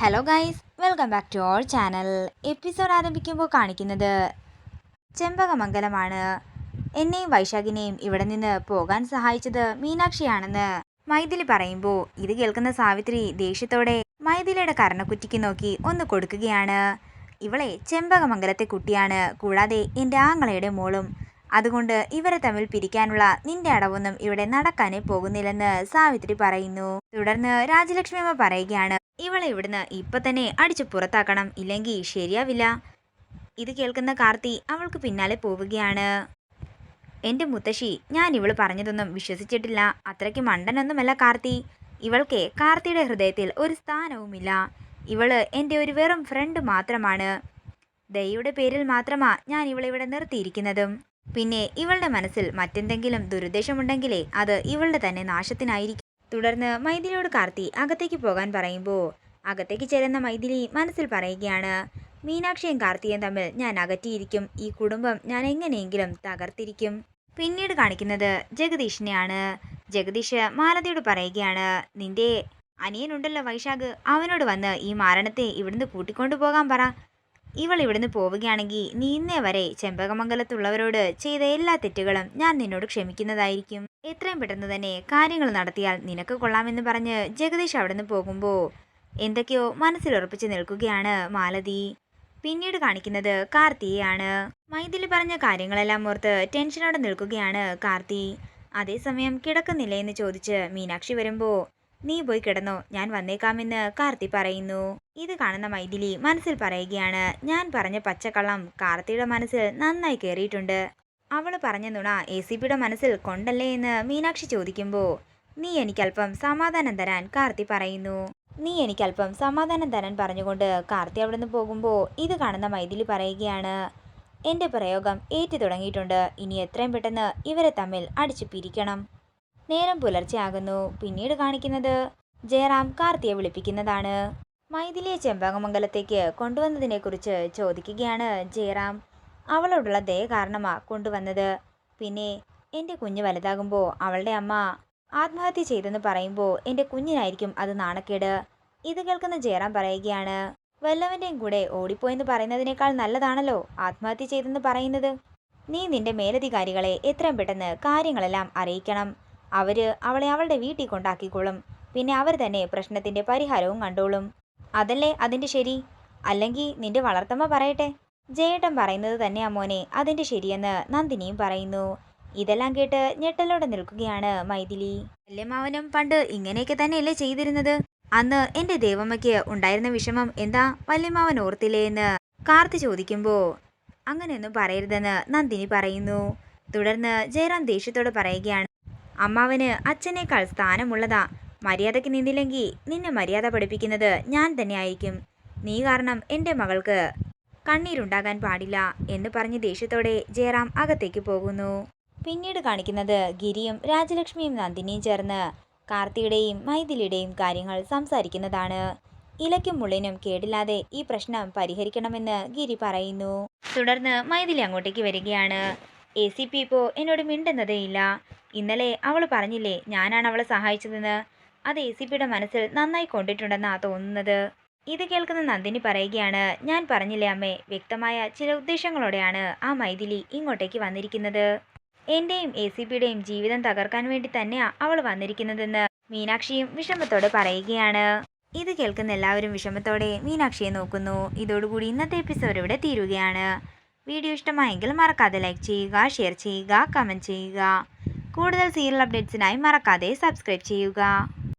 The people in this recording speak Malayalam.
Hello guys, welcome back to our channel. Episode ആരംഭിക്കുമ്പോൾ കാണിക്കുന്നത് ചെമ്പകമംഗലമാണ്. എന്നെയും വൈശാഖിനെയും ഇവിടെ നിന്ന് പോകാൻ സഹായിച്ചത് മീനാക്ഷിയാണെന്ന് മൈഥിലി പറയുമ്പോൾ ഇത് കേൾക്കുന്ന സാവിത്രി ദേഷ്യത്തോടെ മൈഥിലിയുടെ കർണക്കുറ്റിക്ക് നോക്കി ഒന്ന് കൊടുക്കുകയാണ്. ഇവളെ ചെമ്പകമംഗലത്തെ കുട്ടിയാണ്, കൂടാതെ എൻ്റെ ആങ്ങളയുടെ മോളും. അതുകൊണ്ട് ഇവരെ തമ്മിൽ പിരിക്കാനുള്ള നിന്റെ അടവൊന്നും ഇവിടെ നടക്കാനേ പോകുന്നില്ലെന്ന് സാവിത്രി പറയുന്നു. തുടർന്ന് രാജലക്ഷ്മി അമ്മ പറയുകയാണ്, ഇവളെ ഇവിടുന്ന് ഇപ്പൊ തന്നെ അടിച്ചു പുറത്താക്കണം, ഇല്ലെങ്കിൽ ശരിയാവില്ല. ഇത് കേൾക്കുന്ന കാർത്തി അവൾക്ക് പിന്നാലെ പോവുകയാണ്. എൻ്റെ മുത്തശ്ശി, ഞാൻ ഇവള് പറഞ്ഞതൊന്നും വിശ്വസിച്ചിട്ടില്ല. അത്രയ്ക്ക് മണ്ടനൊന്നുമല്ല കാർത്തി. ഇവൾക്ക് കാർത്തിയുടെ ഹൃദയത്തിൽ ഒരു സ്ഥാനവുമില്ല. ഇവള് എൻ്റെ ഒരു വെറും ഫ്രണ്ട് മാത്രമാണ്. ദയയുടെ പേരിൽ മാത്രമാ ഞാൻ ഇവളെ ഇവിടെ നിർത്തിയിരിക്കുന്നതും. പിന്നെ ഇവളുടെ മനസ്സിൽ മറ്റെന്തെങ്കിലും ദുരുദ്ദേശമുണ്ടെങ്കിലേ അത് ഇവളുടെ തന്നെ നാശത്തിനായിരിക്കും. തുടർന്ന് മൈഥിലിയോട് കാർത്തി അകത്തേക്ക് പോകാൻ പറയുമ്പോൾ അകത്തേക്ക് ചെല്ലുന്ന മൈഥിലി മനസ്സിൽ പറയുകയാണ്, മീനാക്ഷിയും കാർത്തിയും തമ്മിൽ ഞാൻ അകറ്റിയിരിക്കും. ഈ കുടുംബം ഞാൻ എങ്ങനെയെങ്കിലും തകർത്തിരിക്കും. പിന്നീട് കാണിക്കുന്നത് ജഗദീഷിനെയാണ്. ജഗദീഷ് മാലതിയോട് പറയുകയാണ്, നിന്റെ അനിയനുണ്ടല്ലോ വൈശാഖ്, അവനോട് വന്ന് ഈ മാരണത്തെ ഇവിടുന്ന് കൂട്ടിക്കൊണ്ടു പോകാൻ പറ. ഇവൾ ഇവിടുന്ന് പോവുകയാണെങ്കിൽ നീ ഇന്നേ വരെ ചെമ്പകമംഗലത്തുള്ളവരോട് ചെയ്ത എല്ലാ തെറ്റുകളും ഞാൻ നിന്നോട് ക്ഷമിക്കുന്നതായിരിക്കും. എത്രയും പെട്ടെന്ന് തന്നെ കാര്യങ്ങൾ നടത്തിയാൽ നിനക്ക് കൊള്ളാമെന്ന് പറഞ്ഞ് ജഗദീഷ് അവിടുന്ന് പോകുമ്പോൾ എന്തൊക്കെയോ മനസ്സിലുറപ്പിച്ച് നിൽക്കുകയാണ് മാലതി. പിന്നീട് കാണിക്കുന്നത് കാർത്തിയെയാണ്. മൈഥിലി പറഞ്ഞ കാര്യങ്ങളെല്ലാം ഓർത്ത് ടെൻഷനോടെ നിൽക്കുകയാണ് കാർത്തി. അതേസമയം കിടക്കുന്നില്ലേ എന്ന് ചോദിച്ച് മീനാക്ഷി വരുമ്പോൾ നീ പോയി കിടന്നോ, ഞാൻ വന്നേക്കാമെന്ന് കാർത്തി പറയുന്നു. ഇത് കാണുന്ന മൈഥിലി മനസ്സിൽ പറയുകയാണ്, ഞാൻ പറഞ്ഞ പച്ചക്കള്ളം കാർത്തിയുടെ മനസ്സിൽ നന്നായി കയറിയിട്ടുണ്ട്. അവള് പറഞ്ഞ നുണ ACPയുടെ മനസ്സിൽ കൊണ്ടല്ലേ എന്ന് മീനാക്ഷി ചോദിക്കുമ്പോൾ നീ എനിക്കല്പം സമാധാനം തരാൻ കാർത്തി പറയുന്നു. നീ എനിക്കല്പം സമാധാനം തരാൻ പറഞ്ഞുകൊണ്ട് കാർത്തി അവിടുന്ന് പോകുമ്പോൾ ഇത് കാണുന്ന മൈഥിലി പറയുകയാണ്, എൻ്റെ പ്രയോഗം ഏറ്റു തുടങ്ങിയിട്ടുണ്ട്. ഇനി എത്രയും പെട്ടെന്ന് ഇവരെ തമ്മിൽ അടിച്ചു പിരിക്കണം. നേരം പുലർച്ചെയാകുന്നു. പിന്നീട് കാണിക്കുന്നത് ജയറാം കാർത്തിയെ വിളിപ്പിക്കുന്നതാണ്. മൈഥിലിയെ ചെമ്പകമംഗലത്തേക്ക് കൊണ്ടുവന്നതിനെക്കുറിച്ച് ചോദിക്കുകയാണ് ജയറാം. അവളോടുള്ള ദയ കാരണമാ കൊണ്ടുവന്നത്. പിന്നെ എൻ്റെ കുഞ്ഞ് വലുതാകുമ്പോൾ അവളുടെ അമ്മ ആത്മഹത്യ ചെയ്തെന്ന് പറയുമ്പോൾ എൻ്റെ കുഞ്ഞിനായിരിക്കും അത് നാണക്കേട്. ഇത് കേൾക്കുന്ന ജയറാം പറയുകയാണ്, വല്ലവൻ്റെയും കൂടെ ഓടിപ്പോയെന്ന് പറയുന്നതിനേക്കാൾ നല്ലതാണല്ലോ ആത്മഹത്യ ചെയ്തെന്ന് പറയുന്നത്. നീ നിന്റെ മേലധികാരികളെ എത്രയും പെട്ടെന്ന് കാര്യങ്ങളെല്ലാം അറിയിക്കണം. അവളെ അവളുടെ വീട്ടിൽ കൊണ്ടാക്കിക്കോളും. പിന്നെ അവർ തന്നെ പ്രശ്നത്തിന്റെ പരിഹാരവും കണ്ടോളും. അതല്ലേ അതിന്റെ ശരി. അല്ലെങ്കിൽ നിന്റെ വളർത്തമ്മ പറയട്ടെ. ജയേട്ടൻ പറയുന്നത് തന്നെയാ മോനെ അതിന്റെ ശരിയെന്ന് നന്ദിനിയും പറയുന്നു. ഇതെല്ലാം കേട്ട് ഞെട്ടലോടെ നിൽക്കുകയാണ് മൈഥിലി. വല്യമ്മാവനും പണ്ട് ഇങ്ങനെയൊക്കെ തന്നെയല്ലേ ചെയ്തിരുന്നത്? അന്ന് എൻ്റെ ദേവമ്മയ്ക്ക് ഉണ്ടായിരുന്ന വിഷമം എന്താ വല്യമ്മാവൻ ഓർത്തില്ലേ എന്ന് കാർത്തി ചോദിക്കുമ്പോൾ അങ്ങനെയൊന്നും പറയരുതെന്ന് നന്ദിനി പറയുന്നു. തുടർന്ന് ജയറാം ദേഷ്യത്തോട് പറയുകയാണ്, അമ്മാവന് അച്ഛനേക്കാൾ സ്ഥാനമുള്ളതാ. മര്യാദയ്ക്ക് നിന്നില്ലെങ്കിൽ നിന്നെ മര്യാദ പഠിപ്പിക്കുന്നത് ഞാൻ തന്നെ ആയിരിക്കും. നീ കാരണം എൻ്റെ മകൾക്ക് കണ്ണീരുണ്ടാകാൻ പാടില്ല എന്ന് പറഞ്ഞ് ദേഷ്യത്തോടെ ജയറാം അകത്തേക്ക് പോകുന്നു. പിന്നീട് കാണിക്കുന്നത് ഗിരിയും രാജലക്ഷ്മിയും നന്ദിനിയും ചേർന്ന് കാർത്തിയുടെയും മൈഥിലിയുടെയും കാര്യങ്ങൾ സംസാരിക്കുന്നതാണ്. ഇലയ്ക്കും മുള്ളിനും കേടില്ലാതെ ഈ പ്രശ്നം പരിഹരിക്കണമെന്ന് ഗിരി പറയുന്നു. തുടർന്ന് മൈഥിലി അങ്ങോട്ടേക്ക് വരികയാണ്. ACP ഇപ്പോൾ എന്നോട് മിണ്ടുന്നതേയില്ല. ഇന്നലെ അവൾ പറഞ്ഞില്ലേ ഞാനാണ് അവളെ സഹായിച്ചതെന്ന്. അത് ACPയുടെ മനസ്സിൽ നന്നായി കൊണ്ടിട്ടുണ്ടെന്നാ തോന്നുന്നത്. ഇത് കേൾക്കുന്ന നന്ദിനി പറയുകയാണ്, ഞാൻ പറഞ്ഞില്ലേ അമ്മേ, വ്യക്തമായ ചില ഉദ്ദേശങ്ങളോടെയാണ് ആ മൈഥിലി ഇങ്ങോട്ടേക്ക് വന്നിരിക്കുന്നത്. എൻ്റെയും ACPയുടെയും ജീവിതം തകർക്കാൻ വേണ്ടി തന്നെയാ അവൾ വന്നിരിക്കുന്നതെന്ന് മീനാക്ഷിയും വിഷമത്തോടെ പറയുകയാണ്. ഇത് കേൾക്കുന്ന എല്ലാവരും വിഷമത്തോടെ മീനാക്ഷിയെ നോക്കുന്നു. ഇതോടുകൂടി ഇന്നത്തെ എപ്പിസോഡ് ഇവിടെ തീരുകയാണ്. വീഡിയോ ഇഷ്ടമായെങ്കിൽ മറക്കാതെ ലൈക്ക് ചെയ്യുക, ഷെയർ ചെയ്യുക, കമൻറ്റ് ചെയ്യുക. കൂടുതൽ സീരിയൽ അപ്ഡേറ്റ്സിനായി മറക്കാതെ സബ്സ്ക്രൈബ് ചെയ്യുക.